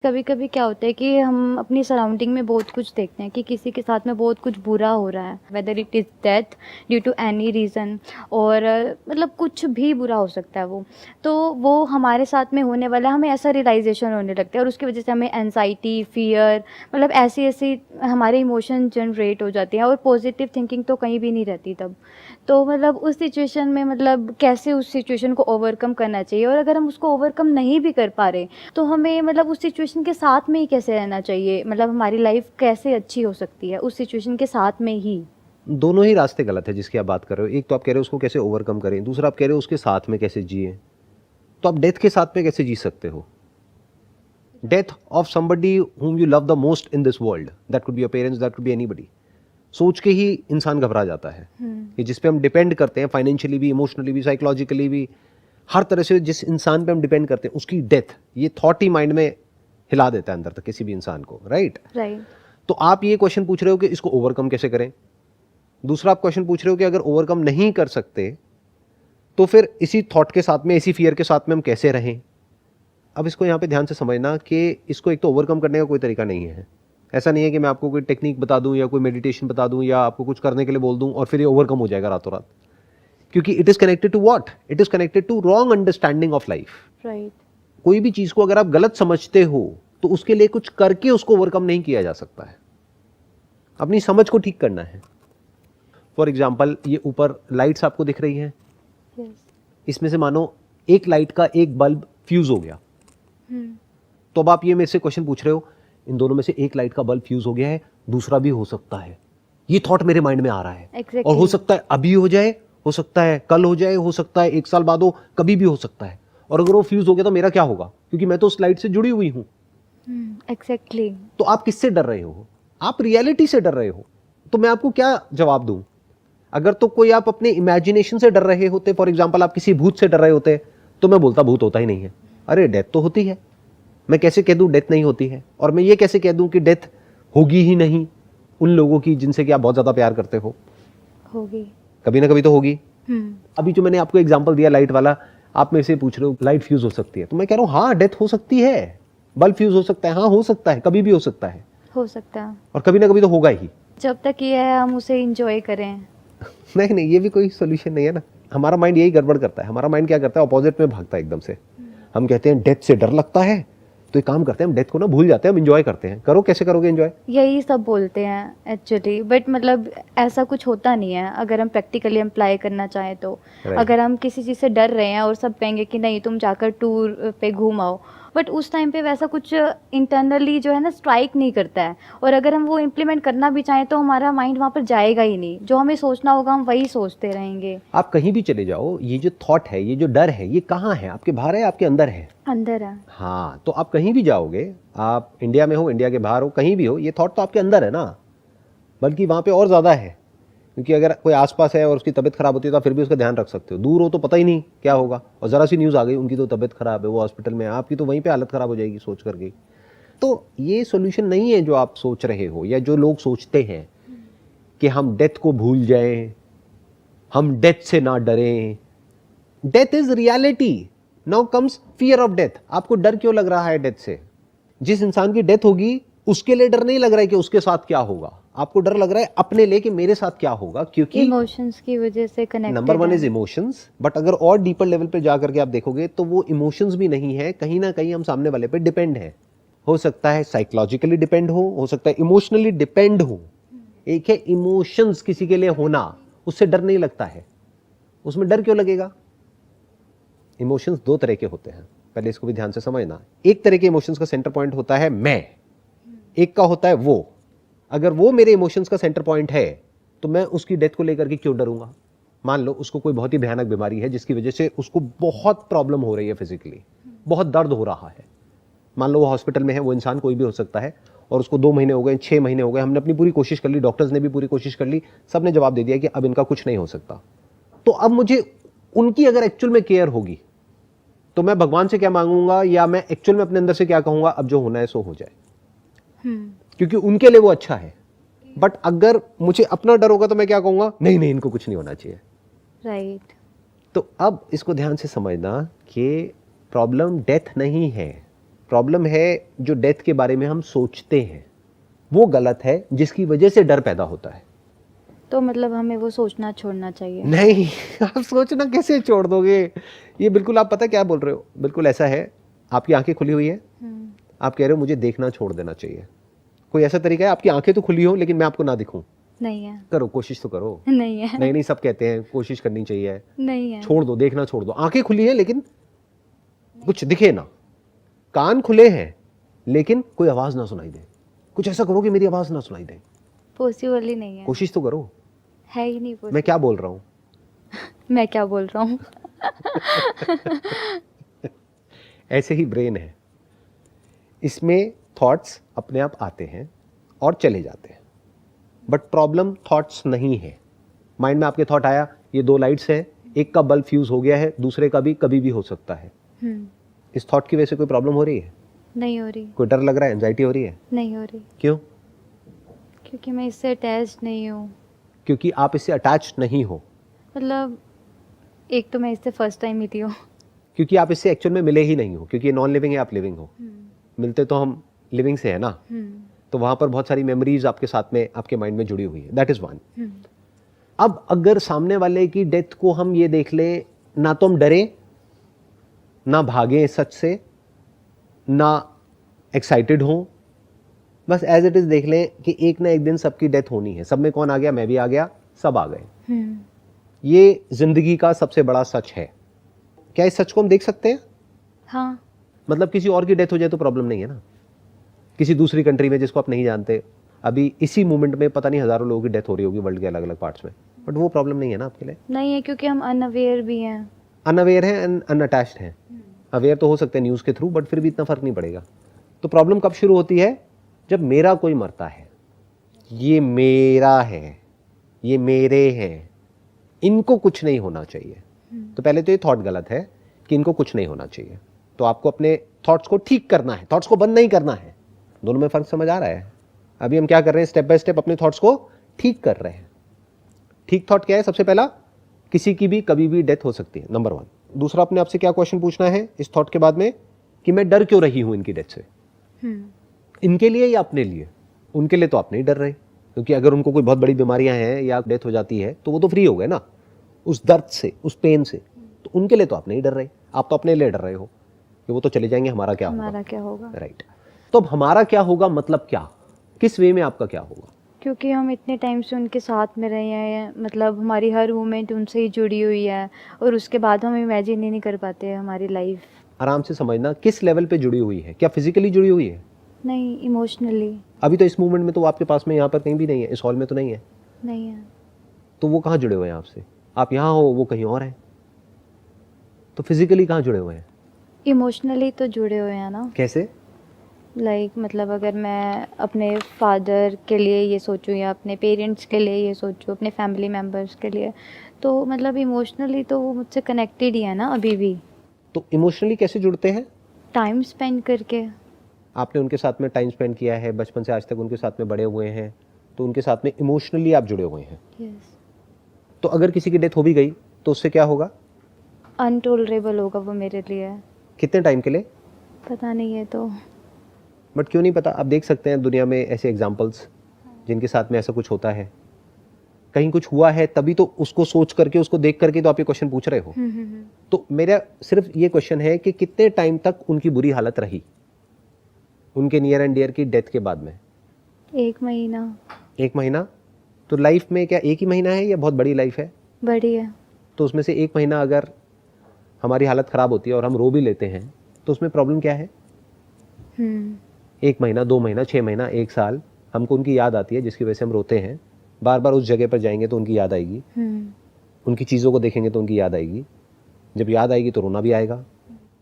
कभी कभी क्या होता है कि हम अपनी सराउंडिंग में बहुत कुछ देखते हैं कि किसी के साथ में बहुत कुछ बुरा हो रहा है, whether it is death due to any reason, और मतलब कुछ भी बुरा हो सकता है वो हमारे साथ में होने वाला है, हमें ऐसा रियलाइजेशन होने लगता है और उसकी वजह से हमें एनजाइटी, फियर, मतलब ऐसी ऐसी हमारे इमोशन जनरेट हो जाते हैं और पॉजिटिव थिंकिंग तो कहीं भी नहीं रहती तब। तो मतलब उस सिचुएशन में मतलब कैसे उस सिचुएशन को ओवरकम करना चाहिए, और अगर हम उसको ओवरकम नहीं भी कर पा रहे तो हमें मतलब उस सिचुएशन के साथ में ही कैसे रहना चाहिए, मतलब हमारी लाइफ कैसे अच्छी हो सकती है उस सिचुएशन के साथ में ही। दोनों ही रास्ते गलत है जिसकी आप बात कर रहे हो। एक तो आप कह रहे हो उसको कैसे ओवरकम करें, दूसरा आप कह रहे हो उसके साथ में कैसे जिए। तो आप डेथ के साथ में कैसे जी सकते हो? Death of somebody whom you love the most in this world, that could be your parents, that could be anybody, सोच के ही इंसान घबरा जाता है कि जिस पे हम डिपेंड करते हैं फाइनेंशियली भी, इमोशनली भी, साइकोलॉजिकली भी, हर तरह से जिस इंसान पे हम डिपेंड करते हैं उसकी डेथ, ये थॉट ही माइंड में हिला देता है अंदर तक किसी भी इंसान को, राइट? राइट। तो आप ये क्वेश्चन पूछ रहे हो कि इसको ओवरकम कैसे करें। दूसरा आप क्वेश्चन पूछ रहे हो कि अगर ओवरकम नहीं कर सकते तो फिर इसी थॉट के साथ में, इसी फियर के साथ में हम कैसे रहें। अब इसको यहाँ पे ध्यान से समझना कि इसको एक तो ओवरकम करने का कोई तरीका नहीं है। ऐसा नहीं है कि मैं आपको कोई टेक्निक बता दूं या कोई मेडिटेशन बता दूं या आपको कुछ करने के लिए बोल दूं और फिर ये ओवरकम हो जाएगा रातों रात, क्योंकि it is connected to what? It is connected to wrong understanding of life. Right. कोई भी चीज को अगर आप गलत समझते हो तो उसके लिए कुछ करके उसको ओवरकम नहीं किया जा सकता है, अपनी समझ को ठीक करना है। फॉर एग्जाम्पल, ये ऊपर लाइट्स आपको दिख रही हैं, इसमें से मानो एक लाइट का एक बल्ब फ्यूज हो गया, तो अब आप ये मेरे से क्वेश्चन पूछ रहे हो, इन दोनों में से एक लाइट का बल्ब फ्यूज हो गया है, दूसरा भी हो सकता है, ये थॉट मेरे माइंड में आ रहा है। Exactly. और हो सकता है अभी हो जाए, हो सकता है कल हो जाए, हो सकता है 1 साल बाद हो, कभी भी हो सकता है। और अगर वो फ्यूज हो गया तो मेरा क्या होगा, क्योंकि मैं तो उस लाइट से जुड़ी हुई हूं। एग्जैक्टली। तो आप किससे डर रहे हो? आप रियलिटी से डर रहे हो। तो मैं आपको क्या जवाब दूं? अगर तो कोई आप अपने इमेजिनेशन से डर रहे होते, फॉर एग्जाम्पल आप किसी भूत से डर रहे होते, तो मैं बोलता भूत होता ही नहीं है। अरे डेथ तो होती है, मैं कैसे कह दूं डेथ नहीं होती है? और मैं ये कैसे कह दूं कि डेथ होगी ही नहीं उन लोगों की जिनसे कि आप बहुत ज्यादा प्यार करते हो? होगी, कभी ना कभी तो होगी। अभी जो मैंने आपको एग्जांपल दिया लाइट वाला, आप मेरे से पूछ रहे हो लाइट फ्यूज हो सकती है, तो मैं कह रहा हूं हाँ डेथ हो सकती है, बल्ब फ्यूज हो सकता है, हाँ हो सकता है, कभी भी हो सकता है, हो सकता है, और कभी ना कभी तो होगा ही। जब तक ये है हम उसे एंजॉय करें। नहीं नहीं, ये भी कोई सोल्यूशन नहीं है ना। हमारा माइंड यही गड़बड़ करता है। हमारा माइंड क्या करता है, ऑपोजिट में भागता है एकदम से। हम कहते हैं डेथ से डर लगता है, तो एक काम करते हैं हम डेथ को ना भूल जाते हैं, हम एंजॉय करते हैं। करो, कैसे करोगे एंजॉय? यही सब बोलते हैं एक्चुअली, बट मतलब ऐसा कुछ होता नहीं है अगर हम प्रैक्टिकली अप्लाई करना चाहें तो। Right. अगर हम किसी चीज़ से डर रहे हैं और सब कहेंगे कि नहीं तुम जाकर टूर पे घूम आओ, बट उस टाइम पे वैसा कुछ इंटरनली जो है ना स्ट्राइक नहीं करता है, और अगर हम वो इम्प्लीमेंट करना भी चाहें तो हमारा माइंड वहाँ पर जाएगा ही नहीं, जो हमें सोचना होगा हम वही सोचते रहेंगे। आप कहीं भी चले जाओ, ये जो थॉट है, ये जो डर है, ये कहाँ है? आपके बाहर है, आपके अंदर है? अंदर है। हाँ, तो आप कहीं भी जाओगे, आप इंडिया में हो, इंडिया के बाहर हो, कहीं भी हो, ये थॉट तो आपके अंदर है ना। बल्कि वहाँ पे और ज़्यादा है, क्योंकि अगर कोई आसपास है और उसकी तबीयत खराब होती है तो आप फिर भी उसका ध्यान रख सकते हो। दूर हो तो पता ही नहीं क्या होगा, और ज़रा सी न्यूज़ आ गई उनकी तो तबीयत खराब है, वो हॉस्पिटल में है, आपकी तो वहीं पे हालत ख़राब हो जाएगी सोच करके। तो ये सोल्यूशन नहीं है जो आप सोच रहे हो, या जो लोग सोचते हैं कि हम डेथ को भूल जाएं, हम डेथ से ना डरें। Death is reality. Now comes fear of death. आपको डर क्यों लग रहा है डेथ से? जिस इंसान की डेथ होगी उसके लिए डर नहीं लग रहा है कि उसके साथ क्या होगा, आपको डर लग रहा है अपने लिए कि मेरे साथ क्या होगा, क्योंकि इमोशंस की वजह से connected number 1 is emotions. But अगर और डीपर लेवल पे जाकर के आप देखोगे तो वो इमोशंस भी नहीं है, कहीं ना कहीं हम सामने वाले पे डिपेंड है। हो सकता है साइकोलॉजिकली डिपेंड हो सकता है इमोशनली डिपेंड हो। एक है इमोशंस किसी के लिए होना, उससे डर नहीं लगता है। उसमें डर क्यों लगेगा? इमोशंस 2 तरह के होते हैं, पहले इसको भी ध्यान से समझना। एक तरह के इमोशंस का सेंटर पॉइंट होता है मैं, एक का होता है वो। अगर वो मेरे इमोशंस का सेंटर पॉइंट है तो मैं उसकी डेथ को लेकर के क्यों डरूंगा? मान लो उसको कोई बहुत ही भयानक बीमारी है जिसकी वजह से उसको बहुत प्रॉब्लम हो रही है, फिजिकली बहुत दर्द हो रहा है। मान लो वो हॉस्पिटल में है, वो इंसान कोई भी हो सकता है, और उसको 2 महीने हो गए, 6 महीने हो गए, हमने अपनी पूरी कोशिश कर ली, डॉक्टर्स ने भी पूरी कोशिश कर ली, सबने जवाब दे दिया कि अब इनका कुछ नहीं हो सकता। तो अब मुझे उनकी अगर एक्चुअल में केयर होगी तो मैं भगवान से क्या मांगूंगा, या मैं एक्चुअल में अपने अंदर से क्या कहूंगा, अब जो होना है सो हो जाए, क्योंकि उनके लिए वो अच्छा है। बट अगर मुझे अपना डर होगा तो मैं क्या कहूंगा, नहीं नहीं इनको कुछ नहीं होना चाहिए। राइट। तो अब इसको ध्यान से समझना कि प्रॉब्लम डेथ नहीं है, प्रॉब्लम है जो डेथ के बारे में हम सोचते हैं, वो गलत है, जिसकी वजह से डर पैदा होता है। तो मतलब हमें वो सोचना छोड़ना चाहिए। नहीं, आप सोचना कैसे छोड़ दोगे? ये बिल्कुल, आप पता क्या बोल रहे हो, बिल्कुल ऐसा है। आपकी आंखें खुली हुई है, आप कह रहे हो मुझे देखना छोड़ देना चाहिए। कोई ऐसा तरीका है आपकी आंखें तो खुली हो लेकिन मैं आपको ना दिखूं? नहीं है। करो, कोशिश तो करो। नहीं है। नहीं नहीं, सब कहते हैं कोशिश करनी चाहिए। नहीं है। छोड़ दो, देखना छोड़ दो। आंखें खुली हैं लेकिन कुछ दिखे ना, कान खुले हैं लेकिन कोई आवाज ना सुनाई दे। कुछ ऐसा करो कि मेरी आवाज ना सुनाई दे। पॉसिबल ही नहीं है। कोशिश तो करो। है ही नहीं possible। मैं क्या बोल रहा हूँ? मैं क्या बोल रहा हूँ? ऐसे ही ब्रेन है, इसमें थॉट्स अपने आप आते हैं और चले जाते हैं, बट प्रॉब्लम थॉट्स नहीं है। माइंड में आपके थॉट आया, ये 2 लाइट्स हैं, एक का बल्ब फ्यूज हो गया है, दूसरे का भी कभी भी हो सकता है। इस थॉट की वजह से कोई प्रॉब्लम हो रही है? नहीं हो रही। कोई डर लग रहा है, एंजाइटी हो रही है? नहीं हो रही। क्यों? क्योंकि मैं इससे अटैच नहीं हूँ। क्योंकि आप इससे अटैच नहीं हो। मतलब एक तो मैं इससे फर्स्ट टाइम मिली हूँ। क्योंकि आप इससे एक्चुअल में मिले ही नहीं हो, क्योंकि ये नॉन लिविंग है, आप लिविंग हो। मिलते तो हम लिविंग से है ना, तो वहां पर बहुत सारी मेमोरीज आपके साथ में, आपके माइंड में जुड़ी हुई है। That is one. अब अगर सामने वाले की डेथ को हम ये देख लें, ना तो हम डरे, ना भागे सच से, ना एक्साइटेड हो, बस एज इट इज देख लें कि एक ना एक दिन सबकी डेथ होनी है। सब में कौन आ गया? मैं भी आ गया, सब आ गए। ये जिंदगी का सबसे बड़ा सच है। क्या इस सच को हम देख सकते हैं? हाँ। मतलब किसी और की डेथ हो जाए तो प्रॉब्लम नहीं है ना, किसी दूसरी कंट्री में जिसको आप नहीं जानते, अभी इसी मोमेंट में पता नहीं हजारों लोगों की डेथ हो रही होगी वर्ल्ड के अलग अलग पार्ट्स में, बट वो प्रॉब्लम नहीं है ना आपके लिए। नहीं है, क्योंकि हम अनअवेयर भी हैं। अनअवेयर है, अनअटैच्ड है। अवेयर तो हो सकते हैं न्यूज़ के थ्रू, बट फिर भी इतना फर्क नहीं पड़ेगा। तो प्रॉब्लम कब शुरू होती है? जब मेरा कोई मरता है, ये मेरा है, ये मेरे हैं, इनको कुछ नहीं होना चाहिए। तो पहले तो ये थॉट गलत है कि इनको कुछ नहीं होना चाहिए। तो आपको अपने थॉट्स को ठीक करना है, थॉट्स को बंद नहीं करना है। दोनों में फर्क समझ आ रहा है? अभी हम क्या कर रहे हैं, स्टेप बाय स्टेप अपने थॉट्स को ठीक कर रहे हैं। ठीक थॉट क्या है? सबसे पहला, किसी की भी कभी भी डेथ हो सकती है, नंबर 1। दूसरा, अपने आपसे क्या क्वेश्चन पूछना है इस थॉट के बाद में, कि मैं डर क्यों रही हूं इनकी डेथ से? इनके लिए या अपने लिए? उनके लिए तो आप नहीं डर रहे, क्योंकि अगर उनको कोई बहुत बड़ी बीमारियां हैं या डेथ हो जाती है तो वो तो फ्री हो गए ना उस दर्द से, उस पेन से। तो उनके लिए तो आप नहीं डर रहे, आप तो अपने लिए डर रहे हो कि वो तो चले जाएंगे, हमारा क्या होगा? हमारा क्या होगा? राइट। तो अब हमारा क्या होगा मतलब क्या, किस वे में आपका क्या होगा? क्योंकि हम इतने टाइम से उनके साथ में रहे हैं, मतलब हमारी हर मोमेंट उनसे ही जुड़ी हुई है, और उसके बाद हम इमेजिन ही नहीं कर पाते हैं हमारी लाइफ। आराम से समझना, किस लेवल पे जुड़ी हुई है? क्या फिजिकली जुड़ी हुई है? नहीं, इमोशनली। अभी तो इस मूवमेंट में तो वो आपके पास में यहाँ पर कहीं भी नहीं है, इस हॉल में तो नहीं है। नहीं है। तो वो कहाँ जुड़े हुए हैं आपसे? आप यहाँ हो, वो कहीं और है, तो फिजिकली कहाँ जुड़े हुए हैं? इमोशनली तो जुड़े हुए हैं ना। कैसे? मतलब अगर मैं अपने फादर के लिए ये सोचूं या अपने पेरेंट्स के लिए ये सोचूं, अपने फैमिली मेम्बर्स के लिए, तो मतलब इमोशनली तो वो मुझसे कनेक्टेड ही है ना अभी भी। तो इमोशनली कैसे जुड़ते हैं? टाइम स्पेंड करके। आपने उनके साथ में टाइम स्पेंड किया है, बचपन से आज तक उनके साथ में बड़े हुए हैं, तो उनके साथ में इमोशनली आप जुड़े हुए हैं। यस। तो अगर किसी की डेथ हो भी गई तो उससे क्या होगा? अनटोलरेबल होगा वो मेरे लिए। कितने टाइम के लिए? पता नहीं है तो। बट क्यों नहीं पता? आप देख सकते हैं दुनिया में ऐसे एग्जाम्पल्स जिनके साथ में ऐसा कुछ होता है। कहीं कुछ हुआ है तभी तो उसको सोच करके, उसको देख करके तो आप ये क्वेश्चन पूछ रहे हो। तो मेरा सिर्फ ये क्वेश्चन है कि कितने टाइम तक उनकी बुरी हालत रही उनके नियर एंड डियर की डेथ के बाद में? 1 महीना। 1 महीना? तो लाइफ में क्या एक ही महीना है या बहुत बड़ी लाइफ है? बड़ी है। तो उसमें से 1 महीना अगर हमारी हालत ख़राब होती है और हम रो भी लेते हैं तो उसमें प्रॉब्लम क्या है? 1 महीना, 2 महीना, 6 महीना, 1 साल, हमको उनकी याद आती है जिसकी वजह से हम रोते हैं। बार बार उस जगह पर जाएंगे तो उनकी याद आएगी, उनकी चीज़ों को देखेंगे तो उनकी याद आएगी। जब याद आएगी तो रोना भी आएगा।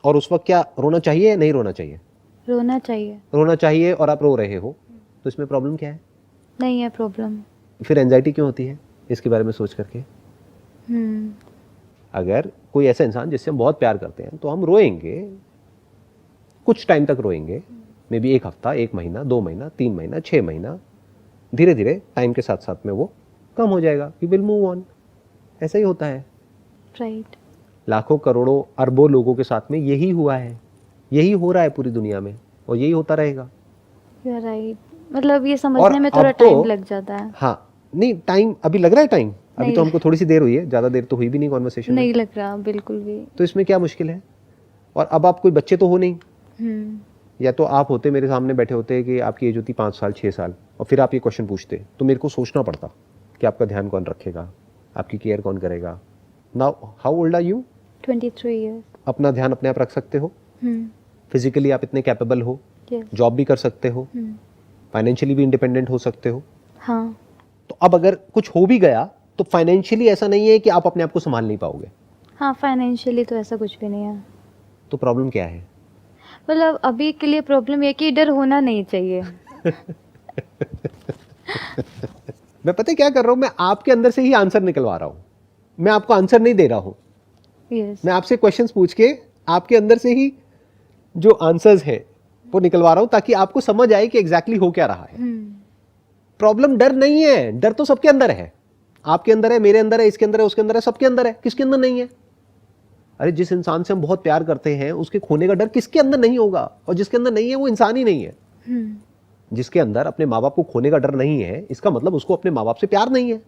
और उस वक्त क्या रोना चाहिए या नहीं रोना चाहिए? रोना चाहिए। रोना चाहिए, और आप रो रहे हो, तो इसमें प्रॉब्लम क्या है? नहीं है प्रॉब्लम। फिर एंजाइटी क्यों होती है इसके बारे में सोच करके? अगर कोई ऐसा इंसान जिससे हम बहुत प्यार करते हैं तो हम रोएंगे, कुछ टाइम तक रोएंगे, मे बी 1 हफ्ता, 1 महीना, 2 महीना, 3 महीना, 6 महीना, धीरे धीरे टाइम के साथ साथ में वो कम हो जाएगा। We will move on. ऐसा ही होता है। राइट। लाखों, करोड़ों, अरबों लोगों के साथ में यही हुआ है। यही हो रहा है पूरी दुनिया में और यही होता रहेगा। यू आर राइट, मतलब ये समझने में थोड़ा अब तो- टाइम लग जाता है। हाँ, नहीं टाइम अभी लग रहा है, टाइम अभी नहीं तो हमको थोड़ी सी देर हुई है, ज़्यादा देर तो हुई भी नहीं कॉन्वर्सेशन में, नहीं लग रहा बिल्कुल भी। तो इसमें क्या मुश्किल है। और अब आप कोई बच्चे तो हो नहीं, हम्म, या तो आप होते मेरे सामने बैठे होते कि आपकी एज होती 5 साल 6 साल और फिर आप ये क्वेश्चन पूछते, तो मेरे को सोचना पड़ता कि आपका ध्यान कौन रखेगा, आपकी केयर कौन करेगा। Now how old are you? 23 years. अपना ध्यान अपने आप रख सकते हो, फिजिकली आप इतने कैपेबल हो, यस। जॉब भी कर सकते हो, फाइनेंशियली भी इंडिपेंडेंट हो सकते हो। हाँ तो अब अगर कुछ हो भी गया तो फाइनेंशियली ऐसा नहीं है कि आप अपने आप को संभाल नहीं पाओगे। हाँ, फाइनेंशियली तो ऐसा कुछ भी नहीं है। तो प्रॉब्लम क्या है? मतलब अभी के लिए प्रॉब्लम ये कि डर होना नहीं चाहिए। मैं पता है क्या कर रहा हूं, मैं आपके अंदर से ही आंसर निकलवा रहा हूं। मैं आपको आंसर नहीं दे रहा हूं, यस। मैं आपसे क्वेश्चंस पूछ के आपके अंदर से ही जो आंसर्स हैं वो निकलवा रहा हूं, ताकि आपको समझ आए कि एग्जैक्टली हो क्या रहा है। प्रॉब्लम डर नहीं है, डर तो सबके अंदर है। आपके अंदर है, मेरे अंदर है, इसके अंदर है, उसके अंदर है, सबके अंदर है। किसके अंदर नहीं है? अरे जिस इंसान से हम बहुत प्यार करते हैं उसके खोने का डर किसके अंदर नहीं होगा? और जिसके अंदर नहीं है वो इंसान ही नहीं है। जिसके अंदर अपने माँ बाप को खोने का डर नहीं है, इसका मतलब उसको अपने माँ बाप से प्यार नहीं है।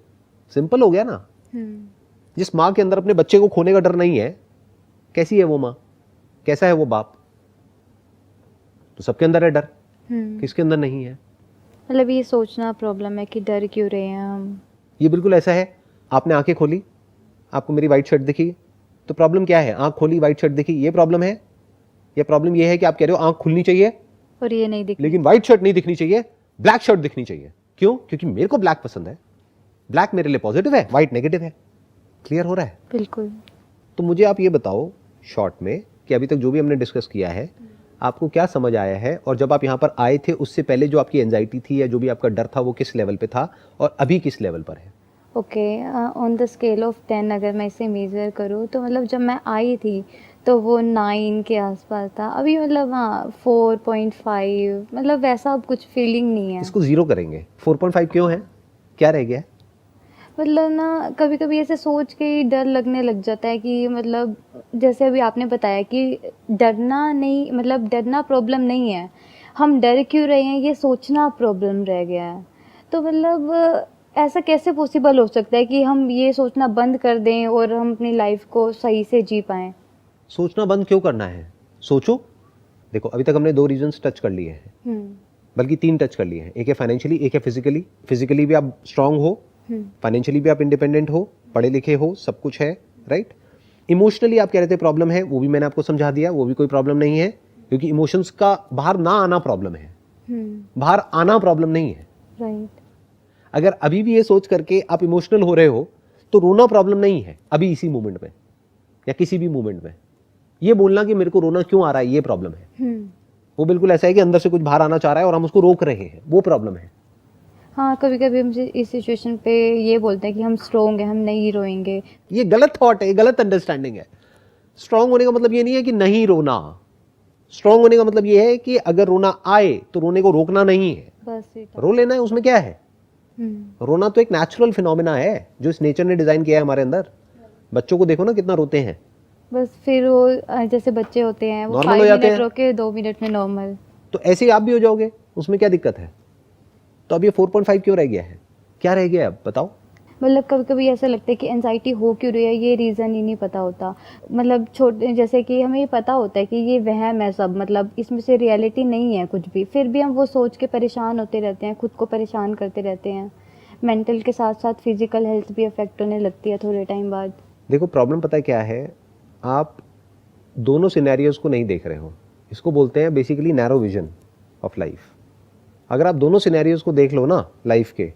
सिंपल हो गया ना। जिस माँ के अंदर अपने बच्चे को खोने का डर नहीं है, कैसी है वो माँ, कैसा है वो बाप? तो सबके अंदर है डर, किसके अंदर नहीं है? मतलब ये सोचना प्रॉब्लम है कि डर क्यों रहे हैं हम। ये बिल्कुल ऐसा है, आपने आंखें खोली, आपको मेरी वाइट शर्ट दिखी, तो प्रॉब्लम क्या है? आंख खोली, वाइट शर्ट दिखी, ये प्रॉब्लम है? ये प्रॉब्लम ये है कि आप कह रहे हो आंख खुलनी चाहिए और ये नहीं दिख। लेकिन व्हाइट शर्ट नहीं दिखनी चाहिए, ब्लैक शर्ट दिखनी चाहिए। क्यों? क्योंकि मेरे को ब्लैक पसंद है, ब्लैक मेरे लिए पॉजिटिव है, व्हाइट नेगेटिव है। क्लियर हो रहा है? बिल्कुल। तो मुझे आप ये बताओ शॉर्ट में कि अभी तक जो भी हमने डिस्कस किया है आपको क्या समझ आया है, और जब आप यहाँ पर आए थे उससे पहले जो आपकी एंजाइटी थी या जो भी आपका डर था वो किस लेवल पे था और अभी किस लेवल पर है? Okay, on the scale of 10 अगर मैं इसे मेज़र करूँ तो मतलब जब मैं आई थी तो वो 9 के आसपास था। अभी मतलब हाँ 4.5, मतलब वैसा अब कुछ फीलिंग नहीं है। इसको जीरो करेंगे। 4.5 क्यों है? क्या रह गया है? मतलब ना कभी कभी ऐसे सोच के ही डर लगने लग जाता है कि मतलब जैसे अभी आपने बताया कि डरना नहीं, मतलब डरना प्रॉब्लम नहीं है, हम डर क्यों रहे हैं ये सोचना प्रॉब्लम रह गया है। तो मतलब ऐसा कैसे पॉसिबल हो सकता है कि हम ये सोचना बंद कर दें और हम अपनी लाइफ को सही से जी पाएं? सोचना बंद क्यों करना है? सोचो। देखो अभी तक हमने 2 रीजंस टच कर लिए हैं, बल्कि 3 टच कर लिए हैं। एक है फाइनेंशियली, एक है फिजिकली। फिजिकली भी आप स्ट्रांग हो, फाइनेंशियली भी आप इंडिपेंडेंट हो, पढ़े लिखे हो, सब कुछ है, राइट। इमोशनली आप कह रहे थे प्रॉब्लम है, वो भी मैंने आपको समझा दिया, वो भी कोई प्रॉब्लम नहीं है, क्योंकि इमोशंस का बाहर ना आना प्रॉब्लम है, बाहर आना प्रॉब्लम नहीं है। राइट। अगर अभी भी ये सोच करके आप इमोशनल हो रहे हो तो रोना प्रॉब्लम नहीं है अभी इसी मोमेंट में या किसी भी मोमेंट में। ये बोलना कि मेरे को रोना क्यों आ रहा है ये प्रॉब्लम है। वो बिल्कुल ऐसा है कि अंदर से कुछ बाहर आना चाह रहा है और हम उसको रोक रहे हैं, वो प्रॉब्लम है। हाँ, कभी कभी हम इस सिचुएशन पे ये बोलते हैं कि हम स्ट्रोंग हैं, हम नहीं रोएंगे। ये गलत थॉट है, ये गलत अंडरस्टैंडिंग है। स्ट्रांग होने का मतलब ये नहीं है कि नहीं रोना। स्ट्रांग होने का मतलब ये है कि अगर रोना आए तो रोने को रोकना नहीं है, बस ये रो लेना है। उसमें क्या है? रोना तो एक नेचुरल फिनोमेना है जो इस नेचर ने डिजाइन किया है हमारे अंदर। बच्चों को देखो ना कितना रोते हैं, बस फिर वो जैसे बच्चे होते हैं वो Normal 5 हो जाते मिनट हैं। रोके 2 मिनट में नॉर्मल। तो ऐसे ही आप भी हो जाओगे, उसमें क्या दिक्कत है? तो अब ये 4.5 क्यों रह गया है? क्या रह गया है अब बताओ? मतलब कभी कभी ऐसा लगता है कि एनजाइटी हो क्यों रही है ये रीज़न ही नहीं पता होता। मतलब छोटे जैसे कि हमें ये पता होता है कि ये वहम है सब, मतलब इसमें से रियलिटी नहीं है कुछ भी, फिर भी हम वो सोच के परेशान होते रहते हैं, खुद को परेशान करते रहते हैं। मेंटल के साथ साथ फिजिकल हेल्थ भी अफेक्ट होने लगती है थोड़े टाइम बाद। देखो प्रॉब्लम पता है क्या है, आप दोनों सिनेरियोज को नहीं देख रहे हो। इसको बोलते हैं basically narrow vision of life. अगर आप दोनों सिनेरियोज को देख लो ना लाइफ के,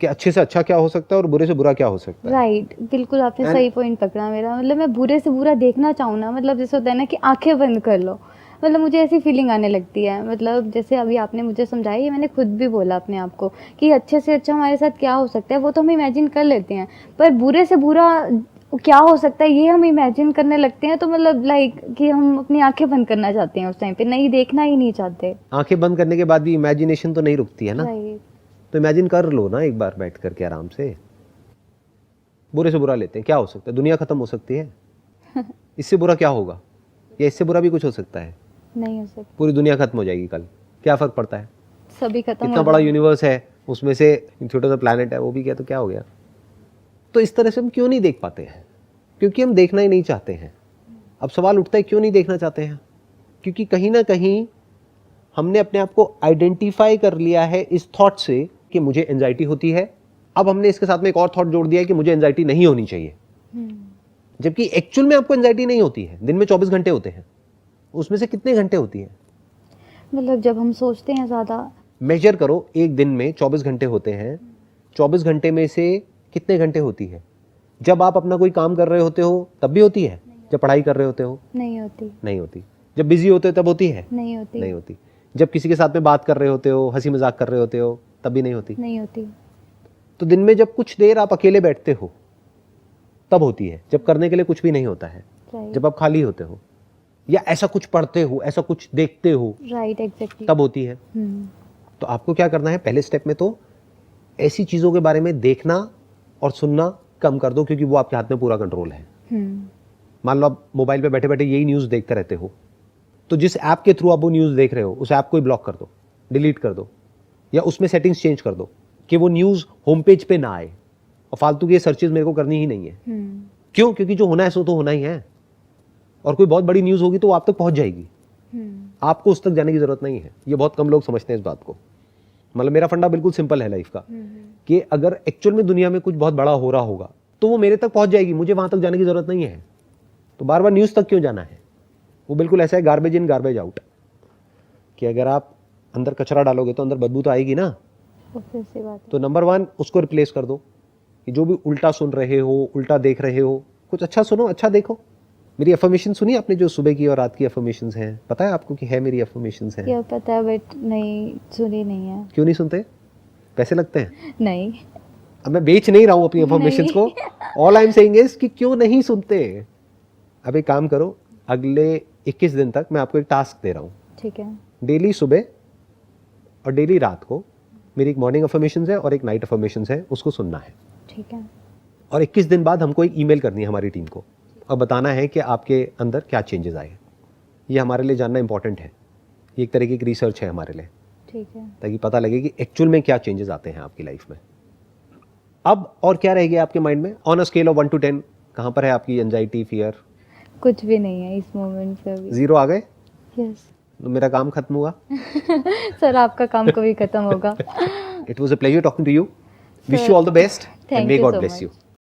कि अच्छे से अच्छा क्या हो सकता है और बुरे से बुरा क्या हो सकता है। राइट, बिल्कुल आपने सही पॉइंट पकड़ा मेरा। मतलब मैं बुरे से बुरा देखना चाहूँ ना, मतलब जैसे होता है ना कि आंखें बंद कर लो, मतलब मुझे ऐसी फीलिंग आने लगती है। मतलब जैसे अभी आपने मुझे समझाया, ये मैंने खुद भी बोला अपने आप को कि अच्छे से अच्छा हमारे साथ क्या हो सकता है वो तो हम इमेजिन कर लेते हैं, पर बुरे से बुरा क्या हो सकता है ये हम इमेजिन करने लगते हैं। तो मतलब लाइक कि हम अपनी आंखें बंद करना चाहते हैं उस टाइम पे, नहीं देखना ही नहीं चाहते। आंखें बंद करने के बाद भी इमेजिनेशन तो नहीं रुकती है ना। राइट। तो इमेजिन कर लो ना एक बार बैठ करके आराम से। बुरे से बुरा लेते हैं, क्या हो सकता है? दुनिया खत्म हो सकती है। इससे बुरा क्या होगा? या इससे बुरा भी कुछ हो सकता है? नहीं हो सकता, पूरी दुनिया खत्म हो जाएगी कल, क्या फर्क पड़ता है? सभी खत्म इतना हो बड़ा जाएंगे। यूनिवर्स है, उसमें से छोटा सा प्लैनेट है, वो भी क्या तो क्या हो गया? तो इस तरह से हम क्यों नहीं देख पाते हैं? क्योंकि हम देखना ही नहीं चाहते हैं। अब सवाल उठता है क्यों नहीं देखना चाहते हैं? क्योंकि कहीं ना कहीं हमने अपने आप को आइडेंटिफाई कर लिया है इस थॉट से कि मुझे एंजाइटी होती है। अब हमने इसके साथ में एक और थॉट जोड़ दिया है कि मुझे एंजाइटी नहीं होनी चाहिए, जबकि एक्चुअल में आपको एंजाइटी नहीं होती है। दिन में 24 घंटे होते हैं, उसमें से कितने घंटे होती है? मतलब जब हम सोचते हैं ज़्यादा, मेजर करो, एक दिन में 24 घंटे होते हैं, 24 घंटे में से कितने घंटे होती है? जब आप अपना कोई काम कर रहे होते हो तब भी होती है? जब पढ़ाई कर रहे होते हो? नहीं होती, नहीं होती। जब बिजी होते हो तब होती है? नहीं होती, नहीं होती। जब किसी के साथ में बात कर रहे होते हो, हंसी मजाक कर रहे होते हो, तब भी नहीं होती। नहीं होती। तो दिन में जब कुछ देर आप अकेले बैठते हो तब होती है, जब करने के लिए कुछ भी नहीं होता है, राइट, जब आप खाली होते हो या ऐसा कुछ पढ़ते हो, ऐसा कुछ देखते हो, राइट, एग्जैक्टली। तब होती है। तो आपको क्या करना है, पहले स्टेप में तो ऐसी चीज़ों के बारे में देखना और सुनना कम कर दो, क्योंकि वो आपके हाथ में पूरा कंट्रोल है। मान लो आप मोबाइल पे बैठे बैठे यही न्यूज़ देखते रहते हो, तो जिस ऐप के थ्रू आप वो न्यूज़ देख रहे हो उस ऐप को ही ब्लॉक कर दो, डिलीट कर दो, या उसमें सेटिंग्स चेंज कर दो कि वो न्यूज़ होम पेज पे ना आए और फालतू की सर्चेज मेरे को करनी ही नहीं है। क्यों? क्योंकि जो होना है सो तो होना ही है, और कोई बहुत बड़ी न्यूज़ होगी तो वो आप तक पहुंच जाएगी, आपको उस तक जाने की जरूरत नहीं है। ये बहुत कम लोग समझते हैं इस बात को। मतलब मेरा फंडा बिल्कुल सिंपल है लाइफ का, कि अगर एक्चुअल में दुनिया में कुछ बहुत बड़ा हो रहा होगा तो वो मेरे तक पहुंच जाएगी, मुझे वहां तक जाने की जरूरत नहीं है। तो बार बार न्यूज़ तक क्यों जाना है? वो बिल्कुल ऐसा है गार्बेज इन गार्बेज आउट, कि अगर आप अंदर कचरा डालोगे तो अंदर बदबू तो आएगी ना। फिर से बात है। तो नंबर 1 उसको रिप्लेस कर दो, कि जो भी उल्टा सुन रहे हो, उल्टा देख रहे हो, कुछ अच्छा सुनो, अच्छा देखो। मेरी अफर्मेशन सुनी आपने, जो सुबह की और रात की अफर्मेशंस हैं? पता है आपको कि है मेरी अफर्मेशंस हैं? क्या पता है, बट नहीं सुनी नहीं है। क्यों नहीं सुनते? पैसे लगते हैं? नहीं, अब मैं बेच नहीं रहा हूं अपनी अफर्मेशंस को। All I am saying is कि क्यों नहीं सुनते। अब एक काम करो, अगले 21 दिन तक मैं आपको एक टास्क दे रहा हूं। ठीक है, डेली सुबह और डेली रात को मेरी एक मॉर्निंग अफर्मेशंस है और एक नाइट अफर्मेशंस है, उसको सुनना है। ठीक है, और 21 दिन बाद हमको एक ईमेल करनी है हमारी टीम को, और बताना है कि आपके अंदर क्या चेंजेस आए। ये हमारे लिए जानना इंपॉर्टेंट है, ये एक तरीके की रिसर्च है हमारे लिए, ठीक है। ताकि पता लगे कि एक्चुअल में क्या चेंजेस आते हैं आपकी लाइफ में। अब और क्या रह गया आपके माइंड में? On a scale of 1 to 10 कहाँ पर है आपकी एंजाइटी, फियर? कुछ भी नहीं है इस मोमेंट पे अभी। 0 आ गए यस तो मेरा काम खत्म हुआ। सर, आपका काम कभी खत्म होगा। It was a pleasure talking to you. Wish you all the best and Thank may you God so bless much. You.